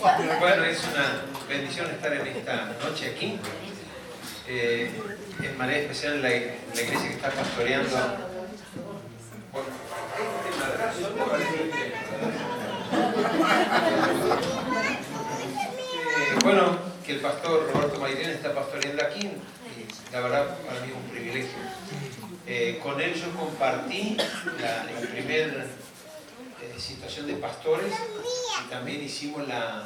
Bueno, es una bendición estar en esta noche aquí, en manera especial en la iglesia que está pastoreando. Bueno, bueno, que el pastor Roberto Mairén está pastoreando aquí, y la verdad para mí es un privilegio. Con él yo compartí la primera situación de pastores y también hicimos la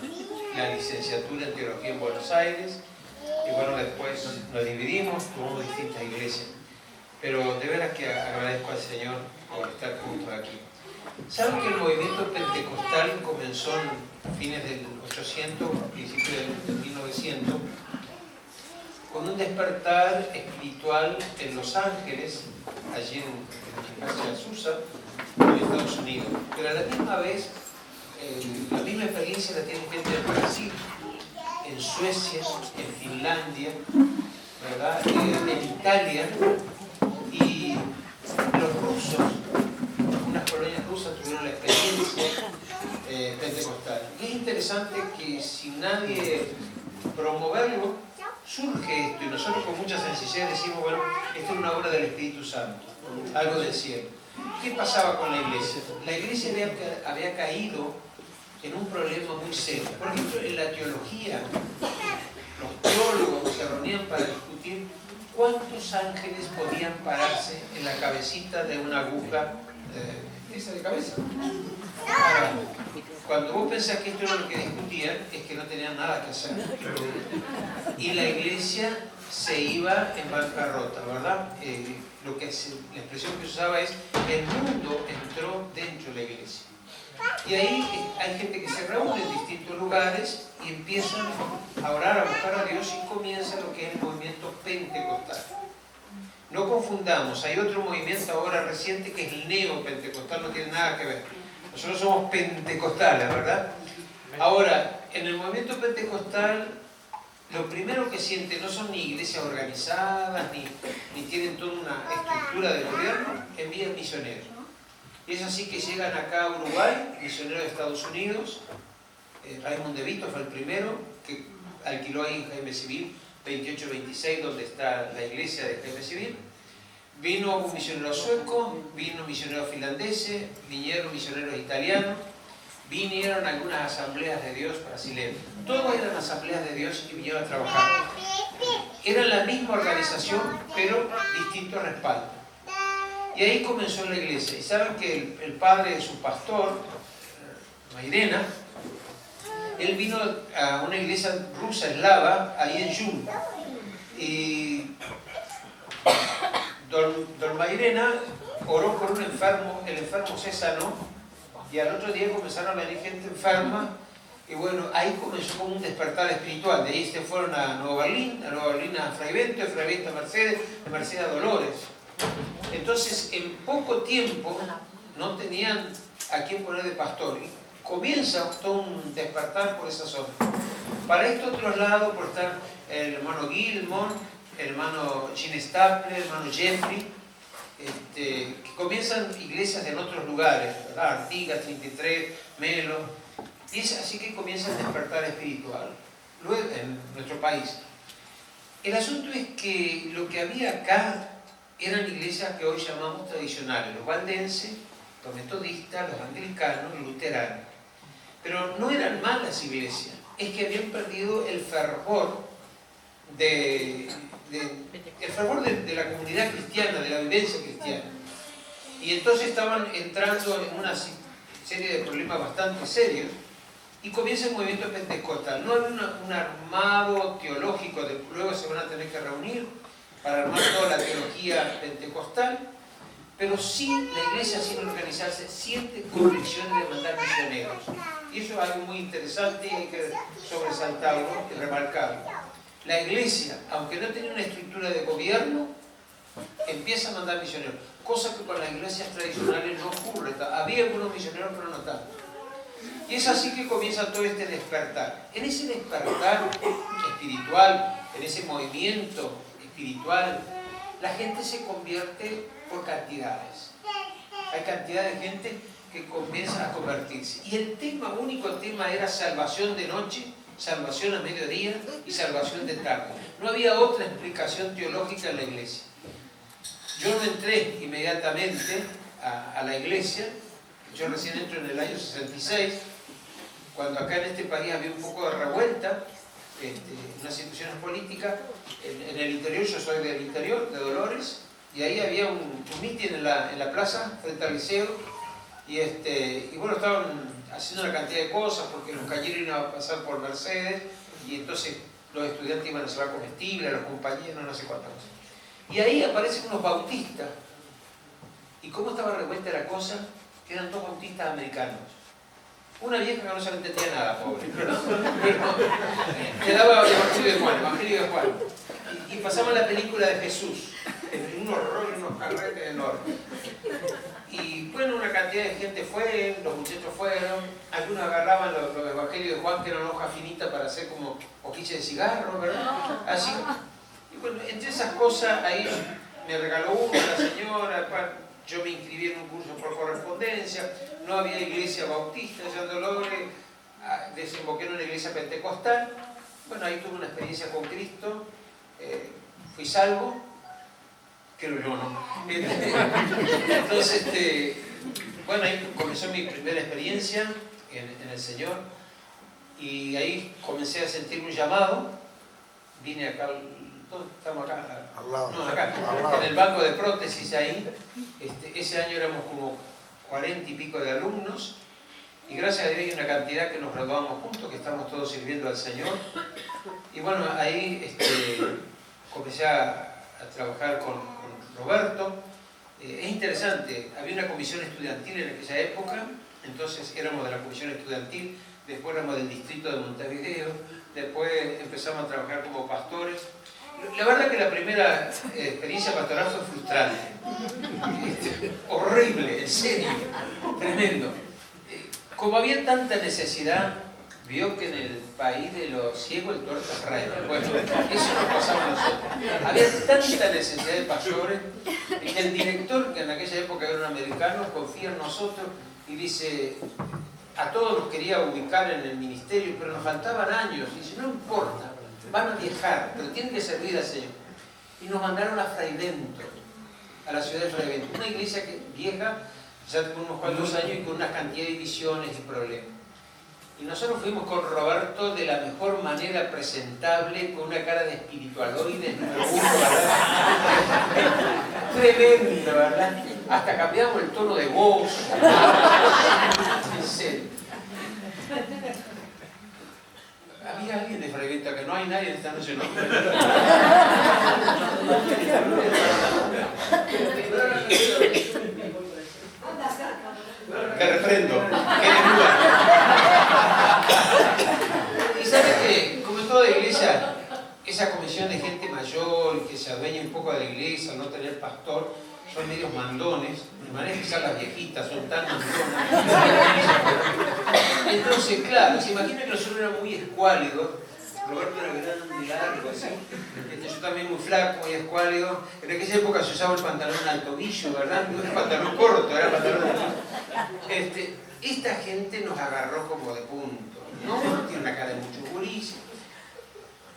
licenciatura en teología en Buenos Aires, y bueno, después nos dividimos, tuvimos distintas iglesias, pero de veras que agradezco al Señor por estar juntos aquí. ¿Saben que el movimiento pentecostal comenzó en fines del 800, principios del 1900, con un despertar espiritual en Los Ángeles, allí en Azusa, en Estados Unidos? Pero a la misma vez, la misma experiencia la tiene gente en Brasil, en Suecia, en Finlandia, ¿verdad? En Italia, y los rusos, unas colonias rusas tuvieron la experiencia pentecostal. Y es interesante que sin nadie promoverlo, surge esto, y nosotros con mucha sencillez decimos, bueno, esto es una obra del Espíritu Santo, algo del cielo. ¿Qué pasaba con la iglesia? La iglesia había caído en un problema muy serio. Por ejemplo, en la teología, los teólogos se reunían para discutir cuántos ángeles podían pararse en la cabecita de una aguja esa de cabeza. Ahora, cuando vos pensás que esto era lo que discutían, es que no tenían nada que hacer. Y la iglesia se iba en bancarrota, ¿verdad? La expresión que se usaba es: el mundo entró dentro de la iglesia. Y ahí hay gente que se reúne en distintos lugares y empiezan a orar, a buscar a Dios, y comienza lo que es el movimiento pentecostal. No confundamos, hay otro movimiento ahora reciente que es el neopentecostal, no tiene nada que ver. Nosotros somos pentecostales, ¿verdad? Ahora, en el movimiento pentecostal, lo primero que sienten no son ni iglesias organizadas, ni tienen toda una estructura de gobierno, envían misioneros. Y es así que llegan acá a Uruguay, misioneros de Estados Unidos. Raymond de Vito fue el primero que alquiló ahí en Jaime Civil 2826, donde está la iglesia de Jaime Civil. Vino un misionero sueco, vino misioneros finlandeses, vinieron misioneros italianos, vinieron algunas asambleas de Dios brasileñas. Todos eran asambleas de Dios y vinieron a trabajar. Eran la misma organización, pero distinto respaldo. Y ahí comenzó la iglesia. Y saben que el padre de su pastor, Mairena, él vino a una iglesia rusa eslava, ahí en Yum. Y don Mairena oró por un enfermo, el enfermo se sanó, y al otro día comenzaron a venir gente enferma, y bueno, ahí comenzó como un despertar espiritual. De ahí se fueron a Nueva Berlín a Fray Bento, de Fray Bento a Mercedes, de Mercedes a Dolores. Entonces, en poco tiempo, no tenían a quién poner de pastor. Y comienza todo un despertar por esa zona. Para esto otros lados, por estar el hermano Gilmore, el hermano Gene Stapler, el hermano Jeffrey, que comienzan iglesias en otros lugares, ¿verdad? Artigas, 33, Melo. Y es así que comienza el despertar espiritual luego en nuestro país. El asunto es que lo que había acá eran iglesias que hoy llamamos tradicionales, los valdenses, los metodistas, los anglicanos, los luteranos. Pero no eran malas iglesias, es que habían perdido el fervor de la comunidad cristiana, de la vivencia cristiana. Y entonces estaban entrando en una serie de problemas bastante serios, y comienza el movimiento pentecostal. No había un armado teológico, luego se van a tener que reunir para armar toda la teología pentecostal, pero sí la iglesia, sin organizarse, siente convicciones de mandar misioneros. Y eso es algo muy interesante y hay que sobresaltarlo y remarcarlo. La iglesia, aunque no tenía una estructura de gobierno, empieza a mandar misioneros, cosa que con las iglesias tradicionales no ocurre. Había algunos misioneros, pero no tanto. Y es así que comienza todo este despertar. En ese despertar espiritual, en ese movimiento espiritual, la gente se convierte por cantidades. Hay cantidad de gente que comienza a convertirse. Y el único tema era salvación de noche, salvación a mediodía y salvación de tarde. No había otra explicación teológica en la iglesia. Yo no entré inmediatamente a la iglesia. Yo recién entro en el año 66, cuando acá en este país había un poco de revuelta, unas situaciones políticas. En el interior, yo soy del interior, de Dolores, y ahí había un mitin en la plaza, frente al liceo, y bueno, estaban haciendo una cantidad de cosas, porque los cañeros iban a pasar por Mercedes, y entonces los estudiantes iban a llevar comestibles, los compañeros, no sé cuántas cosas. Y ahí aparecen unos bautistas, y cómo estaba revuelta la cosa, que eran dos bautistas americanos. Una vieja que no se le entendía nada, pobre, pero le daba el Evangelio de Juan. Y pasaban la película de Jesús, un horror y unos carretes enormes. Y bueno, una cantidad de gente fue, los muchachos fueron, algunos agarraban los Evangelios de Juan, que eran una hoja finita para hacer como hojiche de cigarro, ¿verdad? Así. Y bueno, entre esas cosas, ahí me regaló uno, la señora, yo me inscribí en un curso por correspondencia, no había iglesia bautista, ya en Dolores, desemboqué en una iglesia pentecostal. Bueno, ahí tuve una experiencia con Cristo, fui salvo, creo yo, ¿no? Entonces, bueno, ahí comenzó mi primera experiencia en el Señor, y ahí comencé a sentir un llamado. Vine acá, ¿dónde estamos acá? Al lado. No, acá, en el banco de prótesis ahí. Ese año éramos como 40 y pico de alumnos, y gracias a Dios hay una cantidad que nos graduamos juntos, que estamos todos sirviendo al Señor. Y bueno, ahí comencé a trabajar con Roberto. Es interesante, había una comisión estudiantil en aquella época, entonces éramos de la comisión estudiantil, después éramos del distrito de Montevideo, después empezamos a trabajar como pastores. La verdad que la primera experiencia pastoral fue frustrante, horrible, en serio, tremendo. Como había tanta necesidad, vio que en el país de los ciegos el tuerto es rey. Bueno, eso nos pasaba a nosotros. Había tanta necesidad de pastores, que el director, que en aquella época era un americano, confía en nosotros y dice, a todos nos quería ubicar en el ministerio, pero nos faltaban años. Y dice, no importa, van a viajar, pero tienen que servir al Señor. Y nos mandaron a Fraivento, a la ciudad de Fraivento, una iglesia vieja, ya con unos cuantos años y con una cantidad de divisiones y problemas. Y nosotros fuimos con Roberto de la mejor manera presentable, con una cara de espiritualoide, número uno, ¿verdad? Tremendo, ¿verdad? Hasta cambiamos el tono de voz. En serio. Había alguien de Fraivento, que no hay nadie esta noche, ¿no? Te refrendo. Y sabes que, como en toda iglesia, esa comisión de gente mayor que se adueña un poco de la iglesia, no tener pastor, son medios mandones, de manera que las viejitas son tan mandonas. Entonces, claro, se imagina que nosotros éramos muy escuálidos. Roberto era grande y largo, así. Yo también muy flaco, muy escuálido. En aquella época se usaba el pantalón al tobillo, ¿verdad? No era pantalón corto, era pantalón alto. Esta gente nos agarró como de punto, ¿no? Tiene una cara de mucho gurís.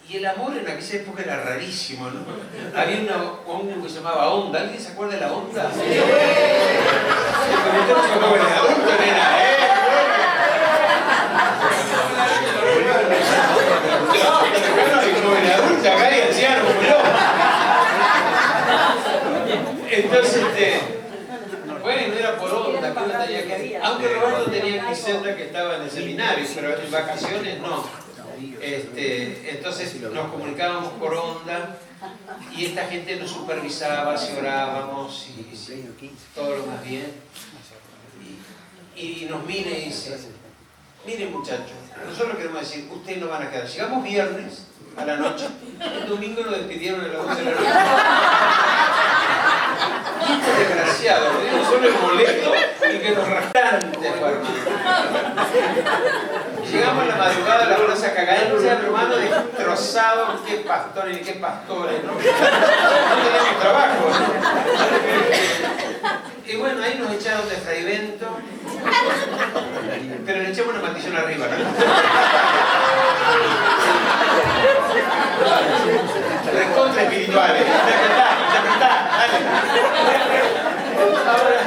Y el amor en aquella época era rarísimo, ¿no? Había una hongo que se llamaba Onda. ¿Alguien se acuerda de la Onda? Sí. Entonces, bueno, era por Onda, aunque Roberto tenía Griselda que estaba en el seminario, pero en vacaciones no. Entonces nos comunicábamos por Onda y esta gente nos supervisaba, si orábamos y todo lo más bien. Y nos mira y dice, miren muchachos, nosotros queremos decir, ustedes no van a quedar. Llegamos viernes a la noche, el domingo nos despidieron a las 12 de la noche. Y esto es desgraciado, no solo es molesto y que nos rastante, hermano. Llegamos a la madrugada a la plaza Cagaense, hermano, destrozados, qué pastores y qué pastores, ¿no? No teníamos trabajo, ¿no? Y bueno, ahí nos echaron de Fraivento, pero le echamos una maldición arriba, ¿no? Recontra espirituales. Interpretá, dale. Ahora,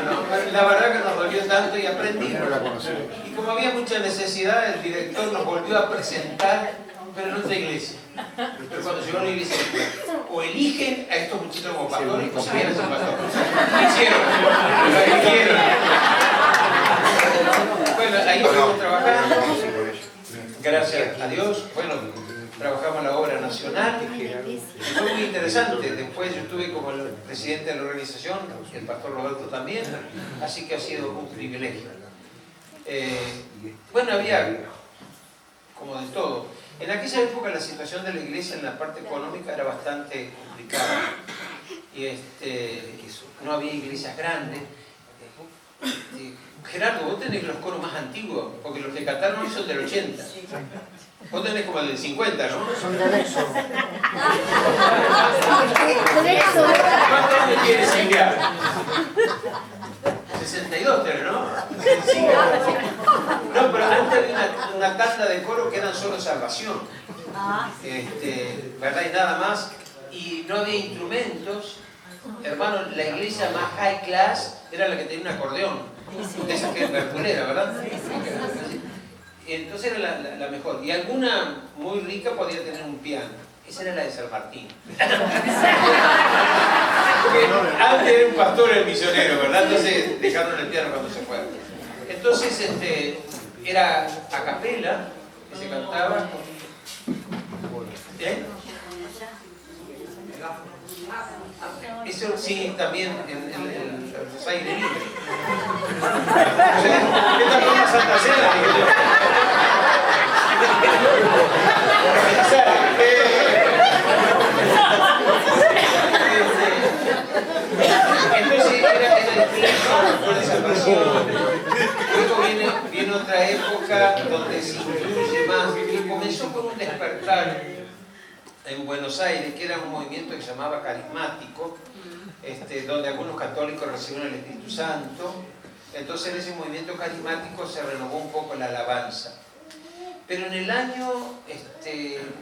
no, la verdad que nos dolió tanto y aprendimos. Y como había mucha necesidad, el director nos volvió a presentar, pero en otra iglesia. Pero cuando llegó a la iglesia, o eligen a estos muchachos como pastores, o se vienen a ser pastores. Lo hicieron, lo eligieron. Bueno, ahí estuvimos trabajando. Gracias a Dios. Bueno, trabajamos la obra nacional. Y fue muy interesante. Después yo estuve como el presidente de la organización, el pastor Roberto también. Así que ha sido un privilegio. Bueno, había como de todo. En aquella época la situación de la iglesia en la parte económica era bastante complicada. Y no había iglesias grandes. Gerardo, vos tenés los coros más antiguos, porque los que cantaron hoy son del 80. Vos tenés como el del 50, ¿no? Son de Nexo. ¿Cuántos años tienes, Silvia? 62 tenés, ¿no? No, pero antes había una tanda de coros que eran solo salvación. ¿Verdad? Y nada más. Y no había instrumentos. Hermano, la iglesia más high class era la que tenía un acordeón. Esa que es verdulera, ¿verdad? Entonces era la mejor. Y alguna muy rica podía tener un piano. Esa era la de San Martín. Porque antes era un pastor el misionero, ¿verdad? Entonces dejaron el piano cuando se fue. Entonces era a capela que se cantaba. Eso sí, también en los aires libres. Esta fue una Santa Cena, digo yo. Entonces era el tiempo de salvación. Luego viene otra época donde se incluye más. Y comenzó con un despertar en Buenos Aires, que era un movimiento que se llamaba carismático, donde algunos católicos recibieron el Espíritu Santo. Entonces en ese movimiento carismático se renovó un poco la alabanza. Pero en el año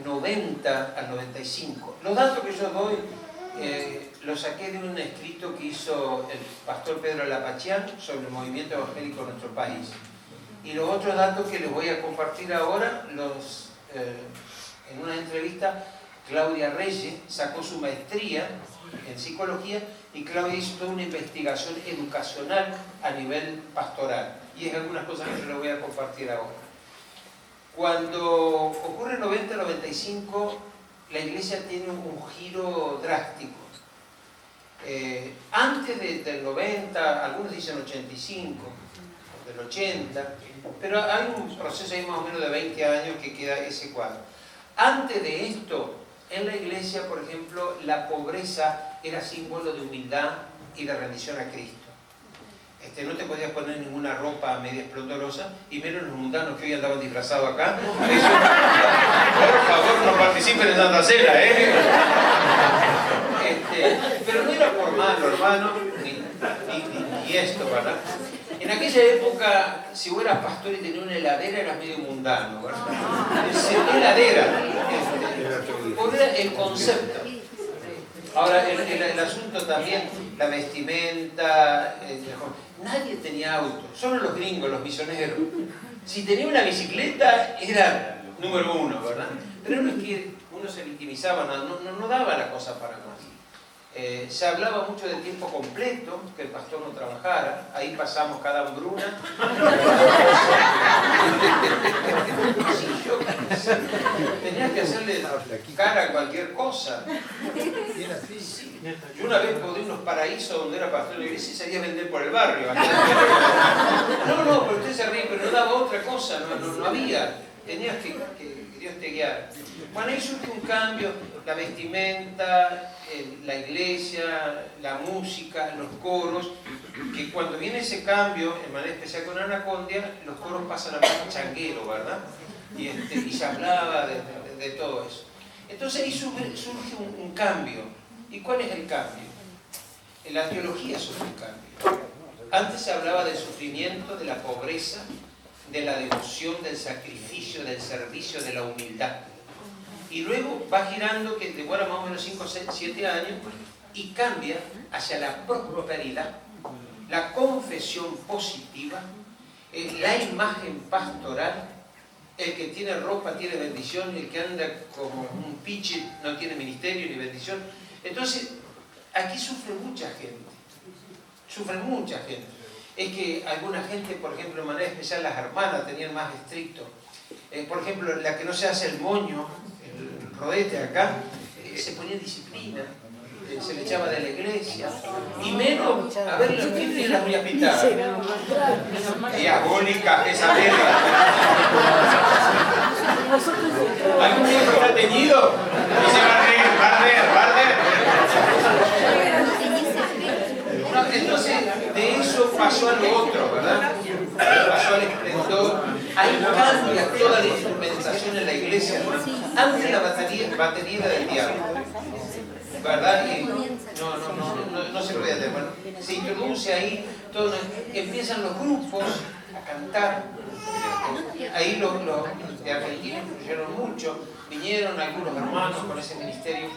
90 al 95, los datos que yo doy los saqué de un escrito que hizo el pastor Pedro Lapachián sobre el movimiento evangélico en nuestro país. Y los otros datos que les voy a compartir ahora, en una entrevista, Claudia Reyes sacó su maestría en psicología y Claudia hizo toda una investigación educacional a nivel pastoral. Y es algunas cosas que yo les voy a compartir ahora. Cuando ocurre el 90-95, la iglesia tiene un giro drástico. Antes del 90, algunos dicen 85, del 80, pero hay un proceso ahí más o menos de 20 años que queda ese cuadro. Antes de esto, en la iglesia, por ejemplo, la pobreza era símbolo de humildad y de rendición a Cristo. No te podías poner ninguna ropa media esplendorosa, y menos los mundanos que hoy andaban disfrazados acá. Eso, por favor, no participen en Santa Cena, pero no era por malo, hermano, ni esto, ¿verdad? En aquella época, si vos eras pastor y tenías una heladera, eras medio mundano, ¿verdad? Una heladera, era el concepto. Ahora, el asunto también, la vestimenta, nadie tenía auto, solo los gringos, los misioneros. Si tenía una bicicleta, era número uno, ¿verdad? Pero no es que uno se victimizaba, no daba la cosa para más. Se hablaba mucho de tiempo completo, que el pastor no trabajara, ahí pasamos cada hambruna. Tenías que hacerle cara a cualquier cosa. Yo una vez podí unos paraísos donde era pastor de la iglesia y salía a vender por el barrio. No, pero usted se ríe, pero no daba otra cosa, no había. Tenías que Dios te guiara. Bueno, ahí surge un cambio, la vestimenta, la iglesia, la música, los coros, que cuando viene ese cambio, en manera especial con Anacondia, los coros pasan a más changuero, ¿verdad? Y se hablaba de todo eso. Entonces ahí surge un cambio. ¿Y cuál es el cambio? la teología sufre un cambio. Antes se hablaba del sufrimiento, de la pobreza, de la devoción, del sacrificio, del servicio, de la humildad. Y luego va girando, que demora más o menos 5, 7 años, y cambia hacia la prosperidad, la confesión positiva, la imagen pastoral. El que tiene ropa tiene bendición, el que anda como un piche no tiene ministerio ni bendición. Entonces, aquí sufre mucha gente. Sufre mucha gente. Es que alguna gente, por ejemplo, de manera especial las hermanas tenían más estricto. Por ejemplo, la que no se hace el moño, el rodete acá, se ponía en disciplina, se le echaba de la iglesia, y menos, a ver, ¿quién tiene las uñas pintadas? Diabólica esa verga. ¿Algún viejo está teñido? Dice Barder. No, entonces, de eso pasó a lo otro, ¿verdad? Pasó al esplendor. Ahí cambia toda la instrumentación en la iglesia. Antes la batería era del diablo, ¿verdad? Y no se puede hacer. Bueno, se introduce ahí, empiezan los grupos a cantar. Ahí los de Argentina influyeron mucho, vinieron algunos hermanos con ese ministerio.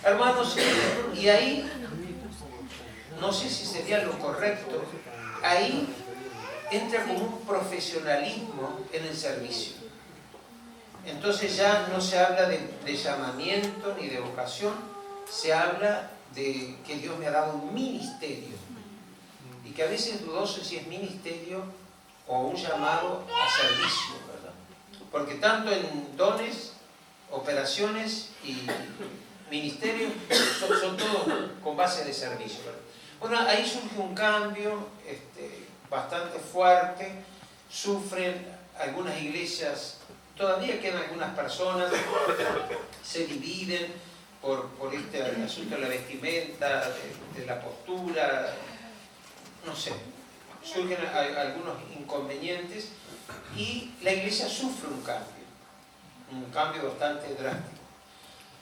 Hermanos, y ahí, no sé si sería lo correcto, ahí entra como un profesionalismo en el servicio. Entonces ya no se habla de llamamiento ni de vocación, se habla de que Dios me ha dado un ministerio. Y que a veces es dudoso si es ministerio o un llamado a servicio, ¿verdad? Porque tanto en dones, operaciones y ministerios son todos con base de servicio, ¿verdad? Bueno, ahí surge un cambio bastante fuerte, sufren algunas iglesias, todavía quedan algunas personas, se dividen por este asunto de la vestimenta, de la postura, no sé, surgen algunos inconvenientes y la iglesia sufre un cambio bastante drástico.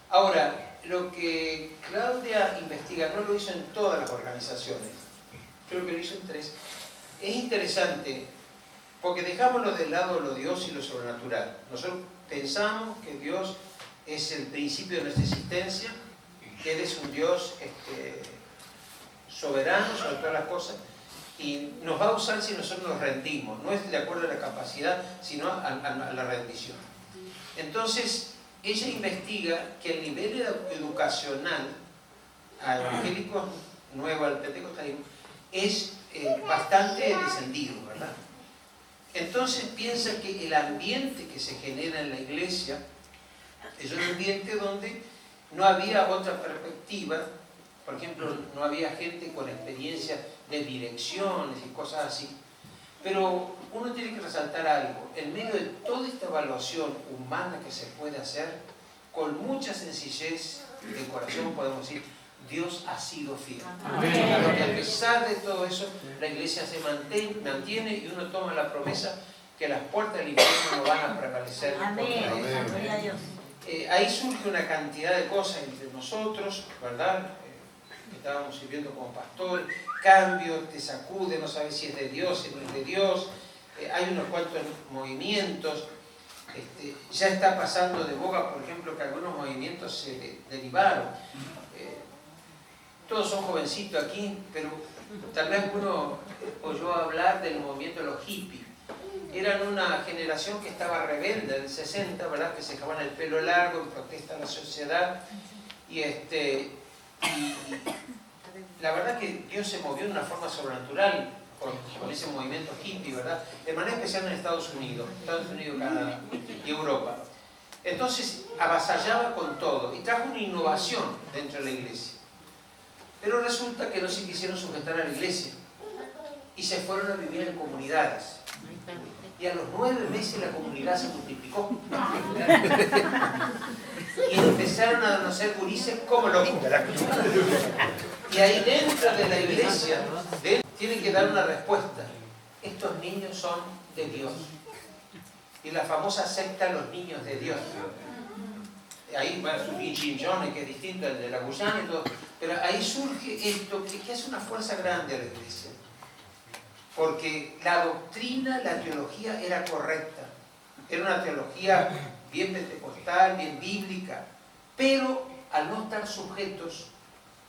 Ahora, lo que Claudia investiga, no lo hizo en todas las organizaciones, creo que lo hizo en 3, es interesante porque dejámoslo del lado de lo Dios y lo sobrenatural. Nosotros pensamos que Dios es el principio de nuestra existencia, que Él es un Dios soberano sobre todas las cosas y nos va a usar si nosotros nos rendimos, no es de acuerdo a la capacidad, sino a la rendición. Entonces, ella investiga que el nivel educacional a evangélicos nuevo al pentecostalismo es bastante descendido, ¿verdad? Entonces piensa que el ambiente que se genera en la iglesia es un ambiente donde no había otra perspectiva. Por ejemplo, no había gente con experiencia de direcciones y cosas así. Pero uno tiene que resaltar algo. En medio de toda esta evaluación humana que se puede hacer, con mucha sencillez de corazón podemos decir, Dios ha sido fiel. Porque a pesar de todo eso, la iglesia se mantiene y uno toma la promesa que las puertas del infierno no van a prevalecer contra ella. Ahí surge una cantidad de cosas entre nosotros, ¿verdad? Estábamos sirviendo como pastor, cambio, te sacude, no sabes si es de Dios, si no es de Dios, hay unos cuantos movimientos, ya está pasando de boga, por ejemplo, que algunos movimientos se derivaron. Todos son jovencitos aquí, pero tal vez uno oyó hablar del movimiento de los hippies. Eran una generación que estaba rebelde en el 60, ¿verdad? Que se dejaban el pelo largo en protesta a la sociedad. Y la verdad que Dios se movió de una forma sobrenatural con ese movimiento hippie, ¿verdad? De manera especial en Estados Unidos, Canadá y Europa. Entonces avasallaba con todo y trajo una innovación dentro de la iglesia. Pero resulta que no se quisieron sujetar a la iglesia y se fueron a vivir en comunidades. Y a los 9 meses la comunidad se multiplicó. Y empezaron a nacer gurises como locos. Y ahí dentro de la iglesia tienen que dar una respuesta. Estos niños son de Dios. Y la famosa secta Los Niños de Dios. ahí va a surgir Chinchone, que es distinto al de la Guyana y todo, pero ahí surge esto que hace una fuerza grande a la iglesia. Porque la doctrina, la teología era correcta. Era una teología bien pentecostal, bien bíblica, pero al no estar sujetos,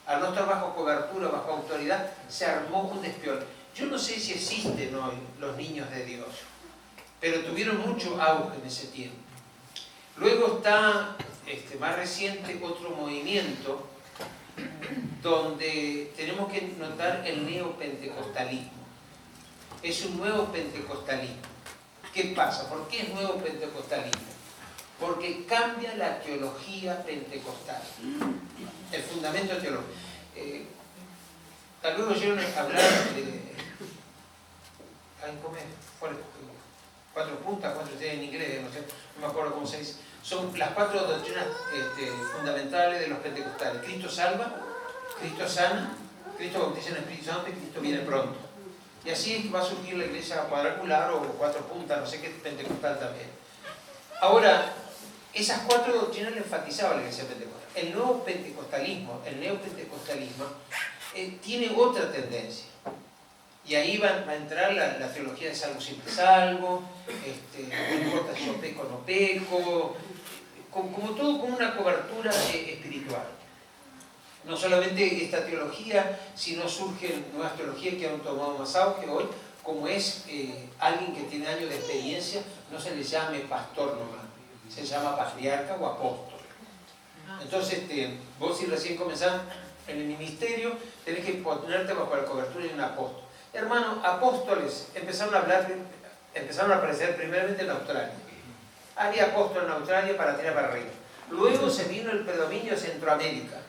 al no estar bajo cobertura, bajo autoridad, se armó un despiol. Yo no sé si existen hoy los niños de Dios, pero tuvieron mucho auge en ese tiempo. Luego está, más reciente, otro movimiento donde tenemos que notar el neopentecostalismo. Es un nuevo pentecostalismo. ¿Qué pasa? ¿Por qué es nuevo pentecostalismo? Porque cambia la teología pentecostal, el fundamento teológico. Tal vez oyeron hablar de... ¿cómo es? Cuatro puntas, cuatro en inglés, no sé, no me acuerdo cómo se dice. Son las cuatro doctrinas fundamentales de los pentecostales. Cristo salva, Cristo sana, Cristo bautiza en el Espíritu Santo y Cristo viene pronto. Y así va a surgir la iglesia cuadrangular o cuatro puntas, no sé qué, pentecostal también. Ahora, esas cuatro doctrinas le enfatizaban a la iglesia pentecostal. El nuevo pentecostalismo, el neopentecostalismo, tiene otra tendencia. Y ahí va a entrar la teología de salvo siempre salvo, no importa si yo peco o no peco, como todo con una cobertura espiritual. No solamente esta teología, sino surgen nuevas teologías que han tomado más auge hoy, como es alguien que tiene años de experiencia, no se le llame pastor nomás, se llama patriarca o apóstol. Entonces, vos si recién comenzás en el ministerio, tenés que ponerte bajo la cobertura de un apóstol. Hermano, apóstoles empezaron a aparecer primeramente en Australia. Había apóstoles en Australia para tirar para arriba. Luego se vino el predominio de Centroamérica.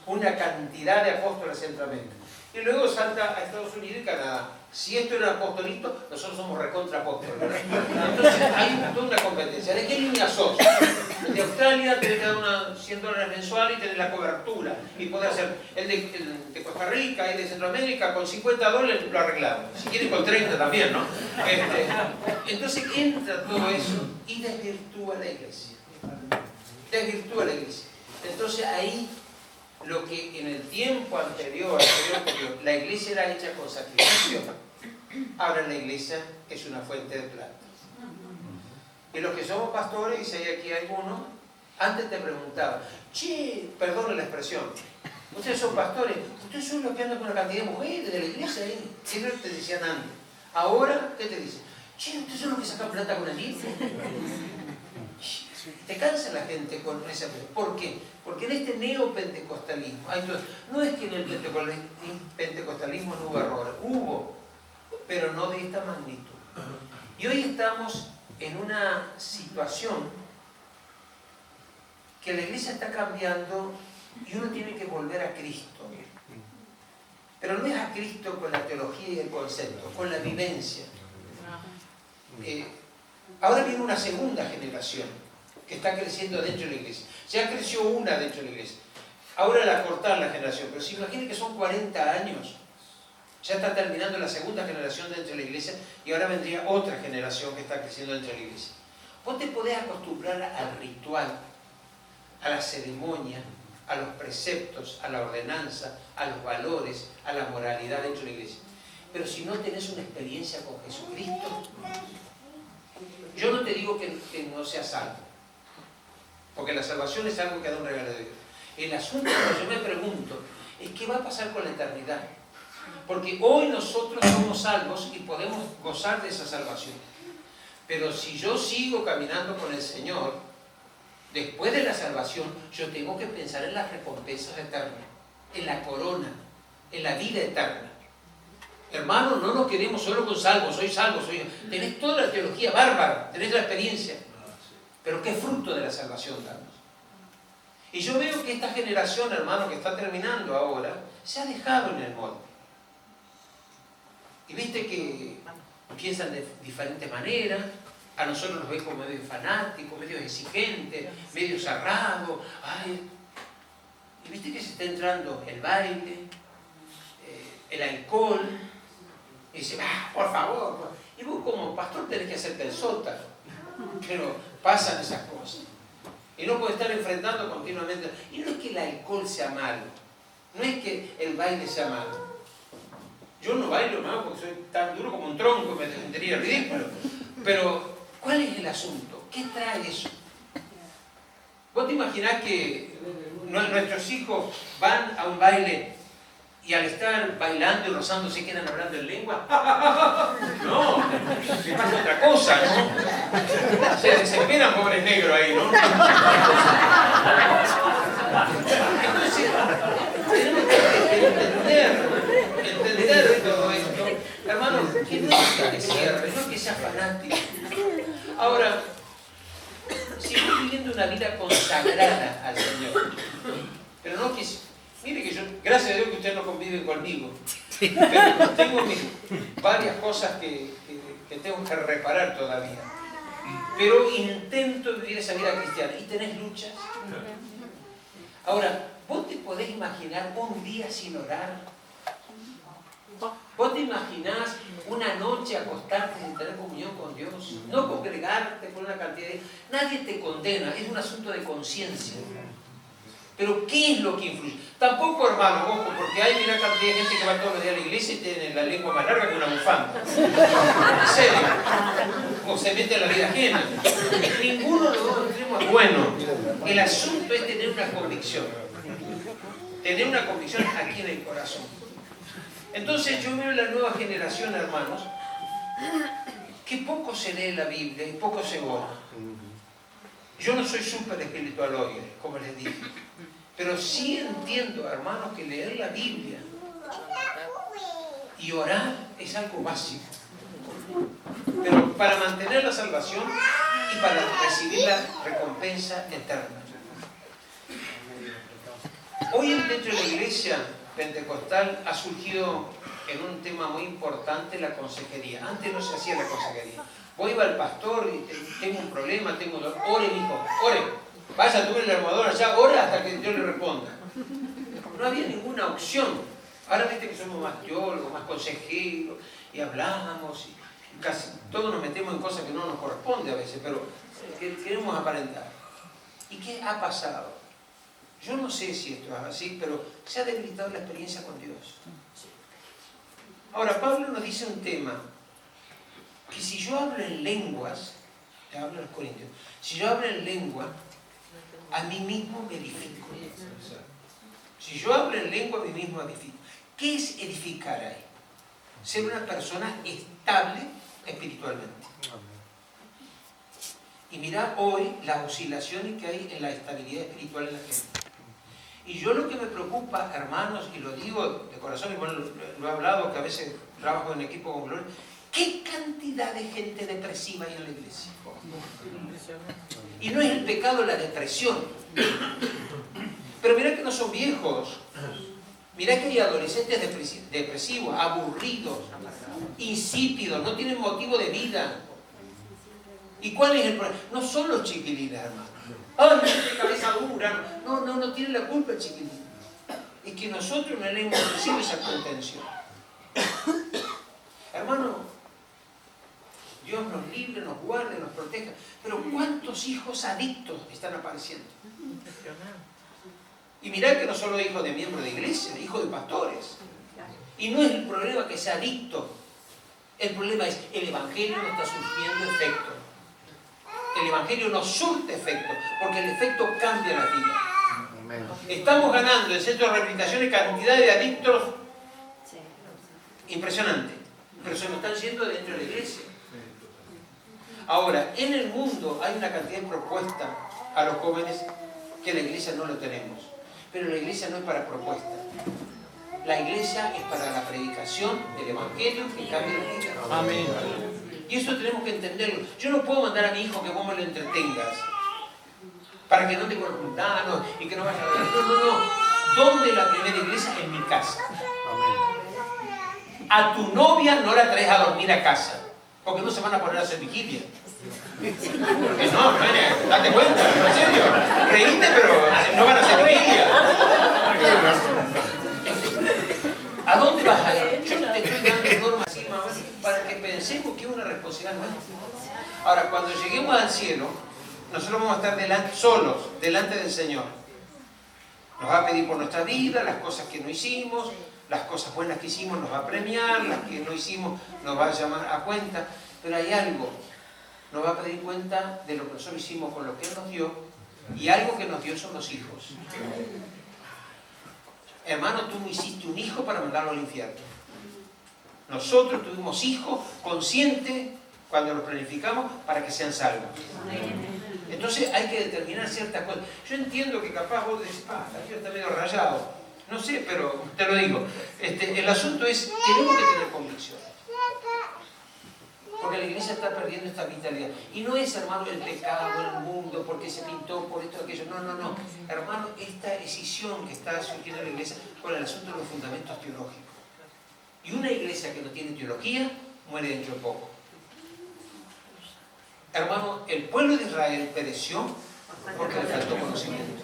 Una cantidad de apóstoles en Centroamérica. Y luego salta a Estados Unidos y Canadá. Si esto era apostolito, nosotros somos recontra apóstoles, ¿verdad? Entonces hay toda una competencia. ¿De qué línea sos? De Australia tenés que dar unos $100 mensuales y tenés la cobertura. Y podés hacer el de Costa Rica y de Centroamérica con $50 lo arreglamos. Si quieren con 30 también, ¿no? Entonces entra todo eso y desvirtúa la iglesia. Desvirtúa la iglesia. Entonces ahí lo que en el tiempo anterior, la iglesia era hecha con sacrificio, ahora la iglesia es una fuente de plata. Y los que somos pastores, y si hay aquí alguno, antes te preguntaba, che, perdone la expresión, ustedes son pastores, ustedes son los que andan con una cantidad de mujeres de la iglesia ahí. Siempre te decían antes. Ahora, ¿qué te dicen? Che, ustedes son los que sacan plata con el libro. Te cansa la gente con esa. ¿Por qué? Porque en este neopentecostalismo, no es que en el pentecostalismo no hubo errores, hubo, pero no de esta magnitud. Y hoy estamos en una situación que la iglesia está cambiando y uno tiene que volver a Cristo. Pero no es a Cristo con la teología y el concepto, con la vivencia. Ahora viene una segunda generación que está creciendo dentro de la iglesia. Ya creció una dentro de la iglesia. Ahora la cortar la generación, pero si imaginen que son 40 años, ya está terminando la segunda generación dentro de la iglesia y ahora vendría otra generación que está creciendo dentro de la iglesia. Vos te podés acostumbrar al ritual, a la ceremonia, a los preceptos, a la ordenanza, a los valores, a la moralidad dentro de la iglesia. Pero si no tenés una experiencia con Jesucristo, yo no te digo que no seas salvo, porque la salvación es algo que da un regalo de Dios. El asunto que yo me pregunto es qué va a pasar con la eternidad. Porque hoy nosotros somos salvos y podemos gozar de esa salvación. Pero si yo sigo caminando con el Señor, después de la salvación, yo tengo que pensar en las recompensas eternas, en la corona, en la vida eterna. Hermano, no nos quedemos solo con salvos, soy salvo, tenés toda la teología bárbara, tenés la experiencia. Pero ¿qué fruto de la salvación damos? Y yo veo que esta generación, hermano, que está terminando ahora, se ha dejado en el molde. Y viste que piensan de diferentes maneras, a nosotros nos ven como medio fanáticos, medio exigentes, medio cerrados. Y viste que se está entrando el baile, el alcohol, y dice, por favor. Y vos como pastor tenés que hacerte el sótano, pero pasan esas cosas. Y no puede estar enfrentando continuamente. Y no es que el alcohol sea malo. No es que el baile sea malo. Yo no bailo más porque soy tan duro como un tronco, me sentiría ridículo. Pero, ¿cuál es el asunto? ¿Qué trae eso? ¿Vos te imaginás que nuestros hijos van a un baile y al estar bailando y rozando se quedan hablando en lengua? No, les pasa otra cosa, ¿no? Se desesperan, pobres negros ahí, ¿no? Entonces, tenemos que entender todo esto. Hermano, que no es que cierre, no es que sea fanático. Ahora, si estoy viviendo una vida consagrada al Señor, pero no que... Mire que yo, gracias a Dios que ustedes no conviven conmigo, pero tengo varias cosas que tengo que reparar todavía. Pero intento vivir esa vida cristiana. ¿Y tenés luchas? Ahora, ¿vos te podés imaginar un día sin orar? ¿Vos te imaginás una noche acostarte sin tener comunión con Dios? No congregarte con una cantidad de... Nadie te condena, es un asunto de conciencia. Pero ¿qué es lo que influye? Tampoco, hermano, ojo, porque hay una cantidad de gente que va todos los días a la iglesia y tiene la lengua más larga que una bufanda. En serio. O se mete en la vida ajena. Ninguno de los dos extremos es bueno. El asunto es tener una convicción. Tener una convicción aquí en el corazón. Entonces yo veo en la nueva generación, hermanos, que poco se lee la Biblia y poco se ora. Yo no soy súper espiritual hoy, como les dije. Pero sí entiendo, hermanos, que leer la Biblia y orar es algo básico. Pero para mantener la salvación y para recibir la recompensa eterna. Hoy dentro de la iglesia pentecostal ha surgido en un tema muy importante la consejería. Antes no se hacía la consejería. Vos iba al pastor y tengo un problema, tengo dolor. Ore, hijo, ore. Vaya, tome el almohadón allá, ore hasta que Dios le responda. No había ninguna opción. Ahora viste que somos más teólogos, más consejeros, y hablamos, y casi todos nos metemos en cosas que no nos corresponde a veces, pero queremos aparentar. ¿Y qué ha pasado? Yo no sé si esto es así, pero se ha debilitado la experiencia con Dios. Ahora, Pablo nos dice un tema, que si yo hablo en lenguas, le hablo a los corintios, si yo hablo en lengua, a mí mismo me edifico. Si yo hablo en lengua, a mí mismo me edifico. ¿Qué es edificar ahí? Ser una persona estable espiritualmente. Y mirá hoy las oscilaciones que hay en la estabilidad espiritual en la gente. Y yo lo que me preocupa, hermanos, y lo digo de corazón, y bueno, lo he hablado, que a veces trabajo en equipo con Gloria, ¿qué cantidad de gente depresiva hay en la iglesia? Y no es el pecado la depresión. Pero mirá que no son viejos. Mirá que hay adolescentes depresivos, aburridos, insípidos, no tienen motivo de vida. ¿Y cuál es el problema? No son los chiquilines, hermano. ¡Ay, qué cabeza dura! No tiene la culpa el chiquilín. Es que nosotros no le hemos ofrecido esa contención. Hermano, Dios nos libre, nos guarde, nos proteja. Pero ¿cuántos hijos adictos están apareciendo? Y mirá que no solo hijos de miembros de iglesia, hijos de pastores. Y no es el problema que sea adicto. El problema es el evangelio no está surtiendo efecto. El evangelio no surte efecto, porque el efecto cambia la vida. Estamos ganando en centros de rehabilitación cantidad de adictos impresionante, pero se nos están yendo dentro de la iglesia. Ahora, en el mundo hay una cantidad de propuestas a los jóvenes que en la iglesia no lo tenemos. Pero la iglesia no es para propuestas. La iglesia es para la predicación del evangelio que cambia la vida. Amén. Y eso tenemos que entenderlo. Yo no puedo mandar a mi hijo que vos me lo entretengas para que no te con los mundanos y que no vaya a ver. No. ¿Dónde es la primera iglesia? En mi casa. A tu novia no la traes a dormir a casa, porque no se van a poner a hacer vigilia. Porque no, date cuenta, en serio. Reíste, pero no van a hacer vigilia. ¿A dónde vas a ir? Yo no te estoy dando normas así, para que pensemos que es una responsabilidad nuestra. Ahora, cuando lleguemos al cielo, nosotros vamos a estar solos, delante del Señor. Nos va a pedir por nuestra vida, las cosas que no hicimos, las cosas buenas que hicimos nos va a premiar, las que no hicimos nos va a llamar a cuenta, pero hay algo, nos va a pedir cuenta de lo que nosotros hicimos con lo que Él nos dio, y algo que nos dio son los hijos. Hermano, tú no hiciste un hijo para mandarlo al infierno. Nosotros tuvimos hijos conscientes cuando los planificamos para que sean salvos. Entonces hay que determinar ciertas cosas. Yo entiendo que capaz vos decís, Dios está medio rayado. No sé, pero te lo digo. El asunto es, tenemos que tener convicción. Porque la iglesia está perdiendo esta vitalidad. Y no es, hermano, el pecado, el mundo, porque se pintó por esto o aquello. No, no, no. Hermano, esta escisión que está surgiendo en la iglesia con el asunto de los fundamentos teológicos. Y una iglesia que no tiene teología, muere dentro de poco. Hermano, el pueblo de Israel pereció porque le faltó conocimiento.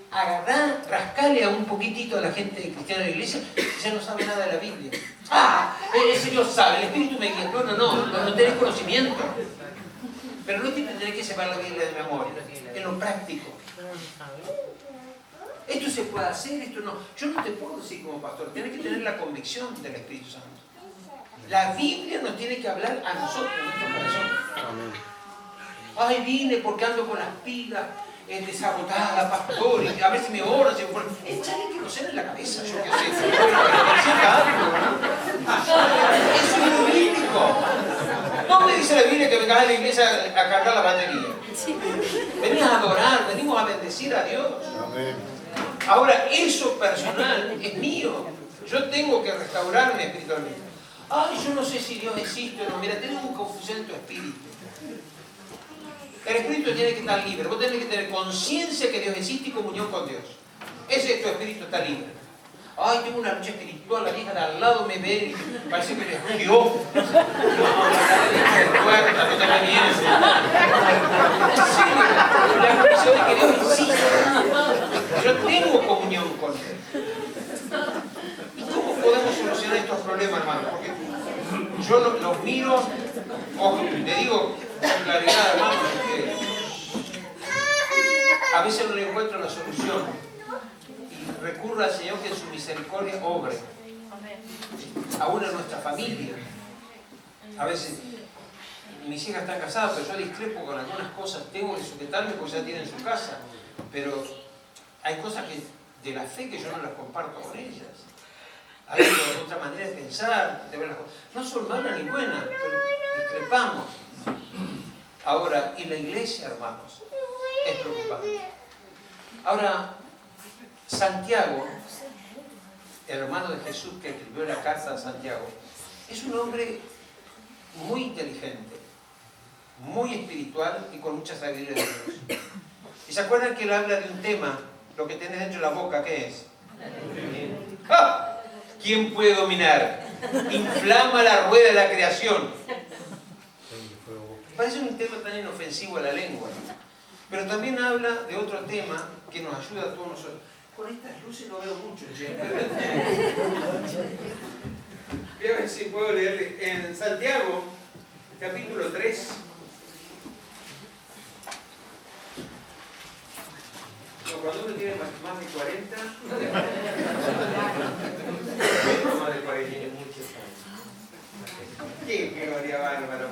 Agarrá, rascale a un poquitito a la gente cristiana de la iglesia que ya no sabe nada de la Biblia. Ese Dios sabe, el Espíritu me guía. No tenés conocimiento. Pero no tenés que separar la Biblia de memoria, en lo práctico. Esto se puede hacer, esto no. Yo no te puedo decir como pastor, tienes que tener la convicción del Espíritu Santo. La Biblia nos tiene que hablar a nosotros, en nuestro corazón. Ay, vine porque ando con las pilas desagotadas, pastor, y a ver si me oran, échale queroseno en la cabeza, yo qué sé. Eso es lo bíblico. No me dice la Biblia que vengas a la iglesia a cargar la batería. Venimos a adorar, venimos a bendecir a Dios. Ahora, eso personal es mío. Yo tengo que restaurarme espiritualmente. Ay, yo no sé si Dios existe o no. Mira, tenés una confusión en tu espíritu. El espíritu tiene que estar libre. Vos tenés que tener conciencia que Dios existe y comunión con Dios. Ese es tu espíritu, está libre. Ay, tengo una lucha espiritual, la vieja de al lado me ve y parece que le escudió. No te me vienes. La convicción de que Dios existe. Yo tengo comunión con Él. ¿Y cómo podemos solucionar estos problemas, hermano? Porque yo los miro, ojo, le digo con claridad, hermano, que a veces no le encuentro la solución. Y recurro al Señor que en su misericordia obre. Aún en nuestra familia. A veces mis hijas están casadas, pero yo discrepo con algunas cosas. Tengo que sujetarme porque ya tienen su casa. Pero hay cosas de la fe que yo no las comparto con ellas. Hay otra manera de pensar, de ver las cosas. No son malas ni buenas, pero discrepamos. Ahora, y la iglesia, hermanos, es preocupante. Ahora, Santiago, el hermano de Jesús que escribió la carta a Santiago, es un hombre muy inteligente, muy espiritual y con mucha sabiduría de Dios. ¿Y se acuerdan que él habla de un tema, lo que tenés dentro de la boca, qué es? ¡Ah! ¿Quién puede dominar? Inflama la rueda de la creación. Parece un tema tan inofensivo a la lengua, pero también habla de otro tema que nos ayuda a todos nosotros. Con estas luces no veo mucho, che. Voy a ver si puedo leerle. En Santiago, capítulo 3. Cuando uno tiene más de 40, más de 40 tiene muchos años. ¡Qué gloria bárbara!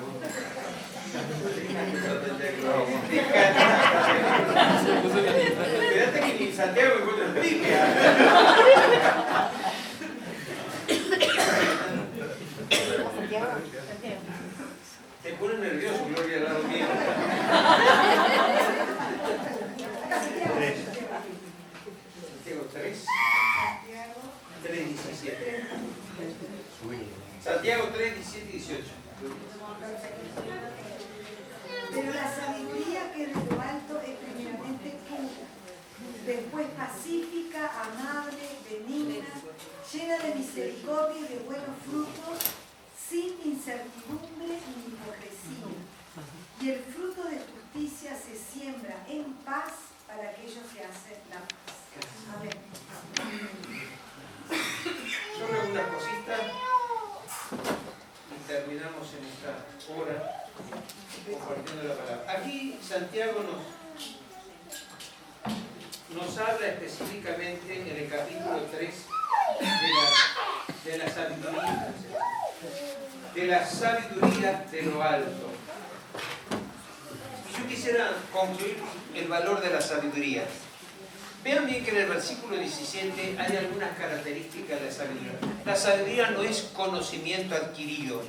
Fíjate que ni Santiago encuentra el Biblia. Te pone nervioso, Gloria, al lado mío. Santiago 3. 3:17. Santiago 3, 17 y 18. Pero la sabiduría que de lo alto es primeramente pura, después pacífica, amable, benigna, llena de misericordia y de buenos frutos, sin incertidumbre ni hipocresía. Y el fruto de justicia se siembra en paz para aquellos que hacen la paz. Amén. Son algunas cositas y terminamos en esta hora. compartiendo la palabra. Aquí Santiago nos habla específicamente en el capítulo 3 de la sabiduría de lo alto. Y yo quisiera concluir el valor de la sabiduría. Vean bien que en el versículo 17 hay algunas características de la sabiduría. La sabiduría no es conocimiento adquirido.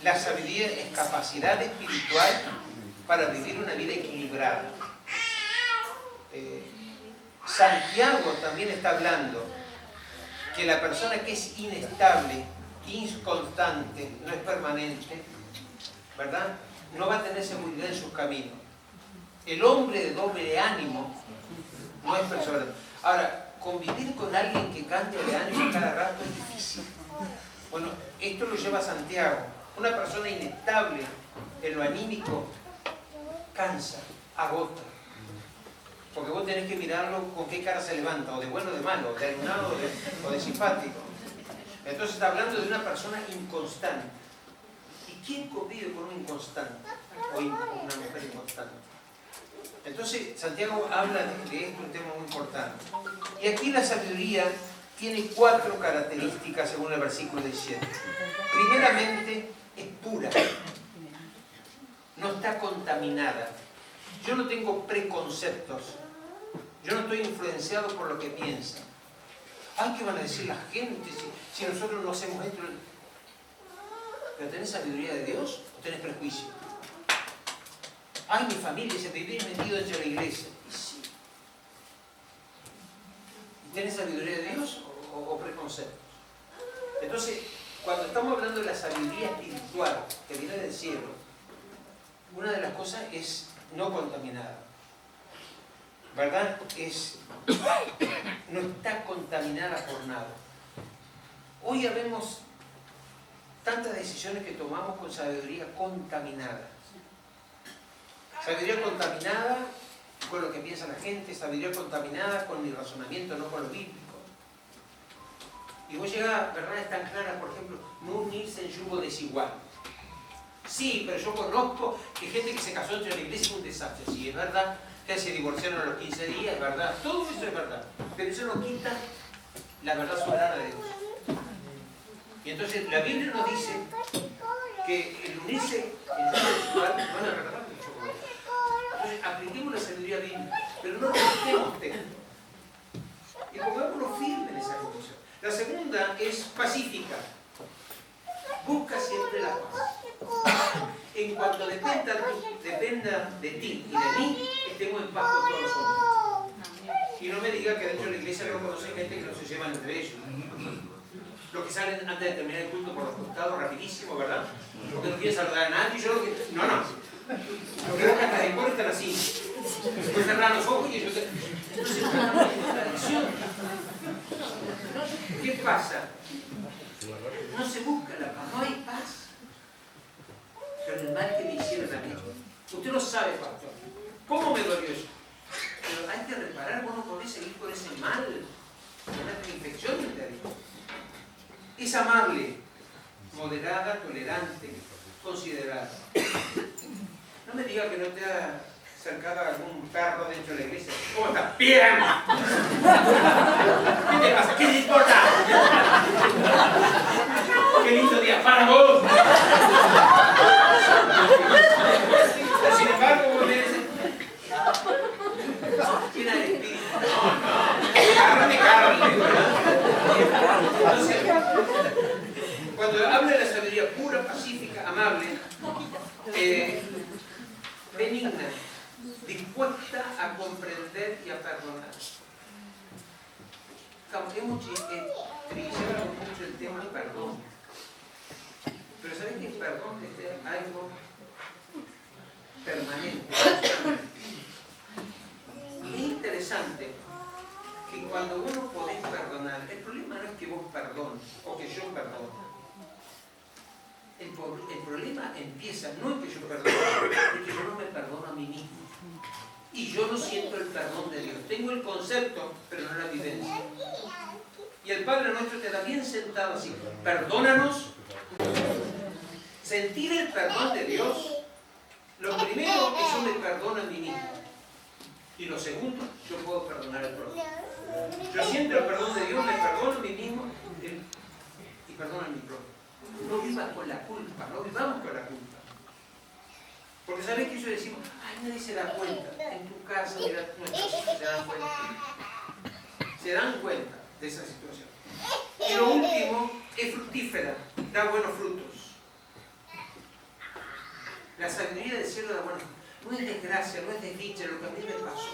La sabiduría es capacidad espiritual para vivir una vida equilibrada. Santiago también está hablando que la persona que es inestable, inconstante, no es permanente, ¿verdad? No va a tener seguridad en sus caminos. El hombre de doble ánimo no es perseverante. Ahora, convivir con alguien que cambia de ánimo cada rato es difícil. Bueno, esto lo lleva Santiago. Una persona inestable en lo anímico cansa, agota. Porque vos tenés que mirarlo con qué cara se levanta, o de bueno o de malo, de alunado o de simpático. Entonces está hablando de una persona inconstante. ¿Y quién convive con un inconstante? O una mujer inconstante. Entonces Santiago habla de esto, un tema muy importante. Y aquí la sabiduría tiene 4 características según el versículo 17. Primeramente, es pura. No está contaminada. Yo no tengo preconceptos. Yo no estoy influenciado por lo que piensan. Ay, ¿qué van a decir la gente si nosotros no hacemos esto? ¿Pero tenés sabiduría de Dios o tenés prejuicio? Ay, mi familia se vivía metido dentro de la iglesia. Y sí. ¿Tienes sabiduría de Dios o preconceptos? Entonces, cuando estamos hablando de la sabiduría espiritual que viene del cielo, una de las cosas es no contaminada. ¿Verdad? No está contaminada por nada. Hoy ya vemos tantas decisiones que tomamos con sabiduría contaminada. Sabiduría contaminada con lo que piensa la gente, sabiduría contaminada con mi razonamiento, no con lo bíblico. Y vos llegas, verdades tan claras, por ejemplo, no unirse en yugo desigual. Sí, pero yo conozco que gente que se casó dentro de la iglesia es un desastre. Sí, es verdad, que se divorciaron a los 15 días, es verdad, todo eso es verdad. Pero eso no quita la verdad soberana de Dios. Y entonces la Biblia nos dice que el unirse en yugo desigual no es verdad. Entonces apliquemos la sabiduría bíblica, pero no respetemos textos. Y pongámonos firmes en esa condición. La segunda es pacífica. Busca siempre la paz. En cuanto dependa de ti y de mí, estemos en paz con todos los hombres. Y no me diga que dentro de la iglesia no conocen gente que no se llevan entre ellos. Los que salen antes de terminar el culto por los costados, rapidísimo, ¿verdad? Porque no quieren saludar a nadie. Yo lo que... No. Lo que hasta de coro están así. Después cerrar los ojos y ellos... Entonces, es una contradicción. ¿Qué pasa? No se busca la paz, no hay paz. Pero el mal que me hicieron a mí. Usted lo sabe, pastor. ¿Cómo me dolió eso? Pero hay que reparar, vos no podés seguir con ese mal, con esta infección interior. Es amable, moderada, tolerante, considerada. No me diga que no te ha acercado a algún perro dentro de la iglesia. ¿Cómo estás? ¡Bien! ¿Qué te pasa? ¿Qué te importa? ¡Qué lindo día para vos! Sin embargo, vos me dices, llena de espíritu. Carne. Entonces, cuando habla de la sabiduría pura, pacífica, amable, benigna, dispuesta a comprender y a perdonar. Hemos trillado mucho el tema del perdón. Pero ¿saben que el perdón es algo permanente? Es interesante que cuando uno podés perdonar, el problema no es que vos perdones o que yo perdone. El problema empieza no en que yo perdone, es que yo no me perdono a mí mismo. Y yo no siento el perdón de Dios. Tengo el concepto, pero no la vivencia. Y el Padre Nuestro te da bien sentado así. Perdónanos. sentir el perdón de Dios, lo primero es yo me perdono a mí mismo. Y lo segundo, yo puedo perdonar al prójimo. Yo siento el perdón de Dios, me perdono a mí mismo y perdono a mi prójimo. No vivas con la culpa, no vivamos con la culpa. Porque sabes que ellos decimos, ay, nadie se da cuenta. En tu casa, mira, nuestros hijos se dan cuenta. Se dan cuenta de esa situación. Y lo último, es fructífera, da buenos frutos. La sabiduría del cielo da buenos frutos. No es desgracia, no es desdicha lo que a mí me pasó.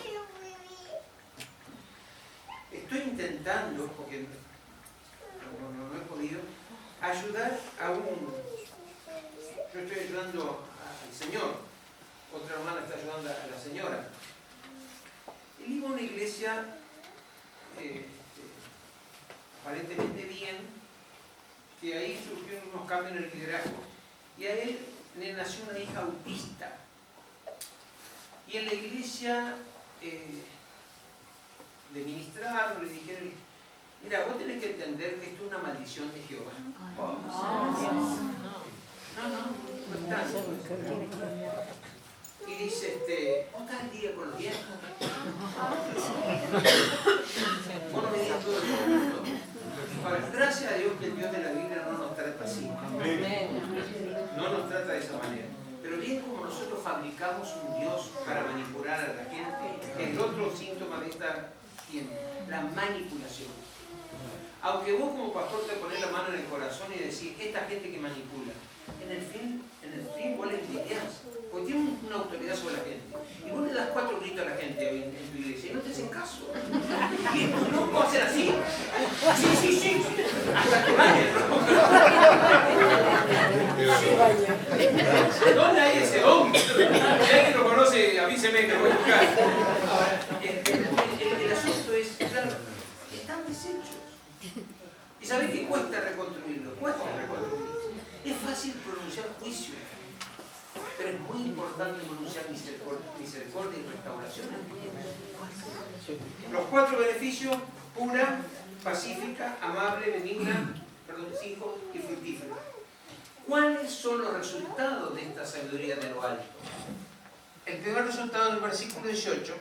Estoy intentando, porque no he podido, ayudar a yo estoy ayudando al Señor, otra hermana está ayudando a la señora. Él iba a una iglesia aparentemente bien, que ahí surgieron unos cambios en el liderazgo, y a él le nació una hija autista. Y en la iglesia de ministrar le dijeron, mira, vos tenés que entender que esto es una maldición de Jehová. No está. Y dice, vos estás al día con los diezmos. Vos no me digas todo el mundo. Gracias a Dios que el Dios de la Biblia no nos trata así. No nos trata de esa manera. Pero bien como nosotros fabricamos un Dios para manipular a la gente, el otro síntoma de esta tiene, la manipulación. Aunque vos como pastor te pones la mano en el corazón y decís, esta gente que manipula, en el fin vos le envidias, porque tiene una autoridad sobre la gente. Y vos le das 4 gritos a la gente hoy en tu iglesia y no te hacen caso. Y estos no puedo hacer así. Sí. Hasta que vayan. ¿Dónde hay ese hombre? Si alguien lo conoce, avíseme que lo voy a buscar. El asunto es, claro, están deshechos. ¿Y sabés qué cuesta reconstruirlo? Es fácil pronunciar juicio, pero es muy importante pronunciar misericordia y restauración. Los 4 beneficios: pura, pacífica, amable, benigna, 5, y fructífera. ¿Cuáles son los resultados de esta sabiduría de lo alto? El primer resultado del versículo 18,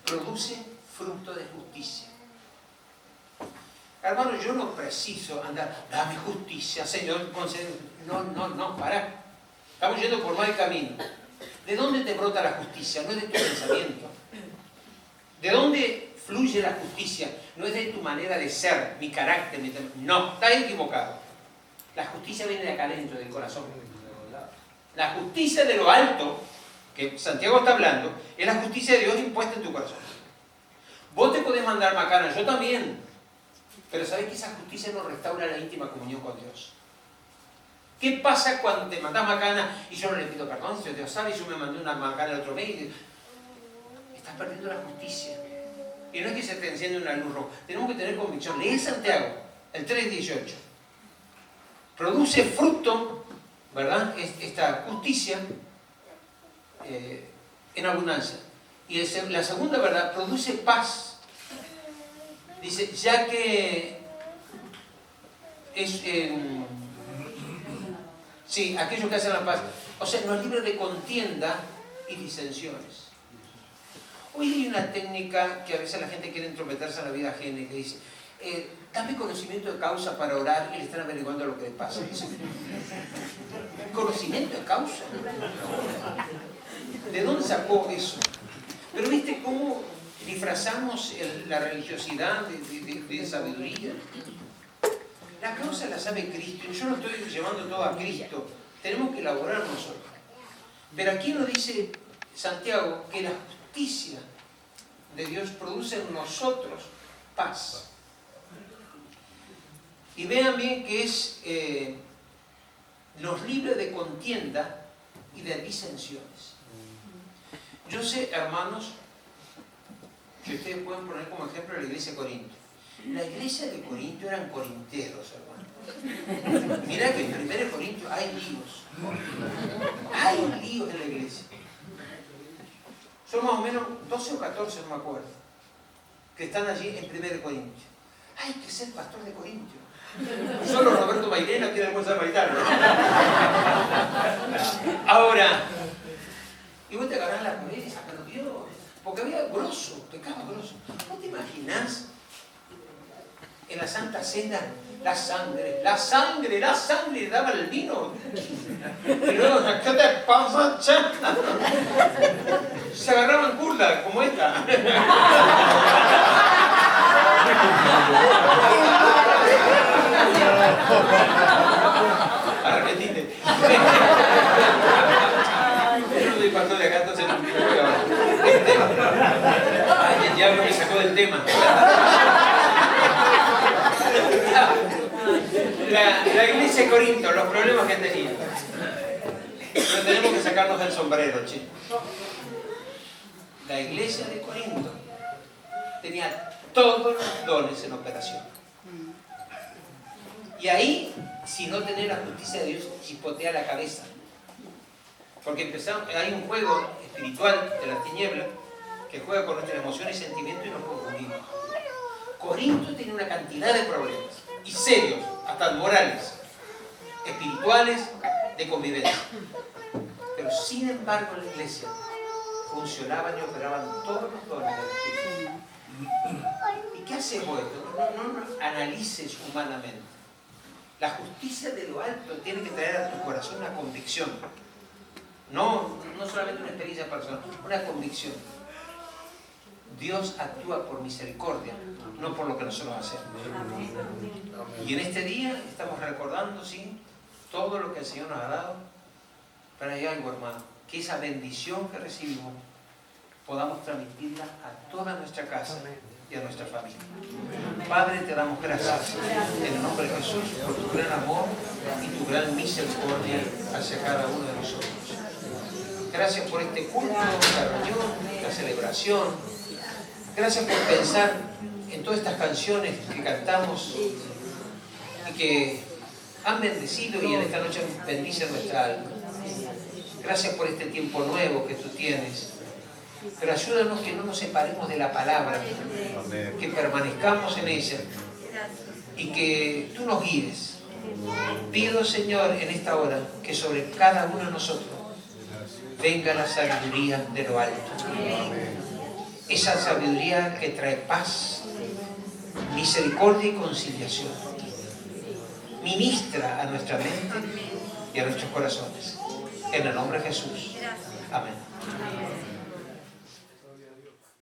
produce fruto de justicia. Hermano, yo no preciso andar, dame justicia, Señor, no, pará. Estamos yendo por mal camino. ¿De dónde te brota la justicia? No es de tu pensamiento. ¿De dónde fluye la justicia? No es de tu manera de ser, mi carácter, no, estás equivocado. La justicia viene de acá adentro, del corazón. La justicia de lo alto, que Santiago está hablando, es la justicia de Dios impuesta en tu corazón. Vos te podés mandar macana, yo también. Pero sabés que esa justicia no restaura la íntima comunión con Dios. ¿Qué pasa cuando te mandás macana y yo no le pido perdón? Si Dios sabe, yo me mandé una macana el otro mes y estás perdiendo la justicia. Y no es que se te enciende una luz roja. Tenemos que tener convicción. Lee Santiago, el 3:18. Produce fruto, ¿verdad? Esta justicia en abundancia. Y la segunda, ¿verdad? Produce paz. Dice, ya que es sí, aquellos que hacen la paz, o sea, nos libre de contienda y disensiones. Hoy hay una técnica que a veces la gente quiere entrometerse en la vida ajena y que dice, dame conocimiento de causa para orar, y le están averiguando lo que le pasa. ¿Conocimiento de causa? ¿De dónde sacó eso? Pero viste cómo disfrazamos la religiosidad de sabiduría. La causa la sabe Cristo, y yo lo estoy llevando todo a Cristo. Tenemos que elaborar nosotros. Pero aquí nos dice Santiago que la justicia de Dios produce en nosotros paz. Y vean bien que nos libre de contienda y de disensiones. Yo sé, hermanos, que ustedes pueden poner como ejemplo la iglesia de Corinto. La iglesia de Corinto eran corinteros, hermano. Mirá que en 1 Corintios hay líos. Hay líos en la iglesia. Son más o menos 12 o 14, no me acuerdo, que están allí en 1 Corintios. Hay que ser pastor de Corintio. Solo Roberto Mairena tiene el buen samaritano, ¿no? Ahora, y vos te agarrás la cabeza, pero Dios, porque había grosso, pecado grosso. ¿No te imaginás en la Santa Cena la sangre, daba el vino? Y luego, ¿qué te pasa, chata? Se agarraban curda, como esta. Arrepentite. Yo no soy pastor de acá, entonces no me ahora. Ay, el diablo me sacó del tema. La iglesia de Corinto, los problemas que tenía. Pero tenemos que sacarnos el sombrero, che. La iglesia de Corinto tenía todos los dones en operación. Y ahí, si no tener la justicia de Dios, chispotea la cabeza. Porque hay un juego espiritual de las tinieblas que juega con nuestras emociones y sentimientos y nos confundimos. Corinto tiene una cantidad de problemas, y serios, hasta morales, espirituales, de convivencia. Pero sin embargo en la iglesia funcionaban y operaban todos los dones del Espíritu. ¿Y qué haces vos esto? No analices humanamente. La justicia de lo alto tiene que traer a tu corazón una convicción. No solamente una experiencia personal, una convicción. Dios actúa por misericordia, no por lo que nosotros hacemos. Y en este día estamos recordando, sí, todo lo que el Señor nos ha dado. Pero hay algo, hermano, que esa bendición que recibimos podamos transmitirla a toda nuestra casa y a nuestra familia. Padre, te damos gracias en el nombre de Jesús por tu gran amor y tu gran misericordia hacia cada uno de nosotros. Gracias por este culto, la reunión, la celebración. Gracias por pensar en todas estas canciones que cantamos y que han bendecido y en esta noche bendicen nuestra alma. Gracias por este tiempo nuevo que tú tienes. Pero ayúdanos que no nos separemos de la palabra, que permanezcamos en ella y que tú nos guíes. Pido, Señor, en esta hora que sobre cada uno de nosotros venga la sabiduría de lo alto. Esa sabiduría que trae paz, misericordia y conciliación. Ministra a nuestra mente y a nuestros corazones. En el nombre de Jesús. Amén.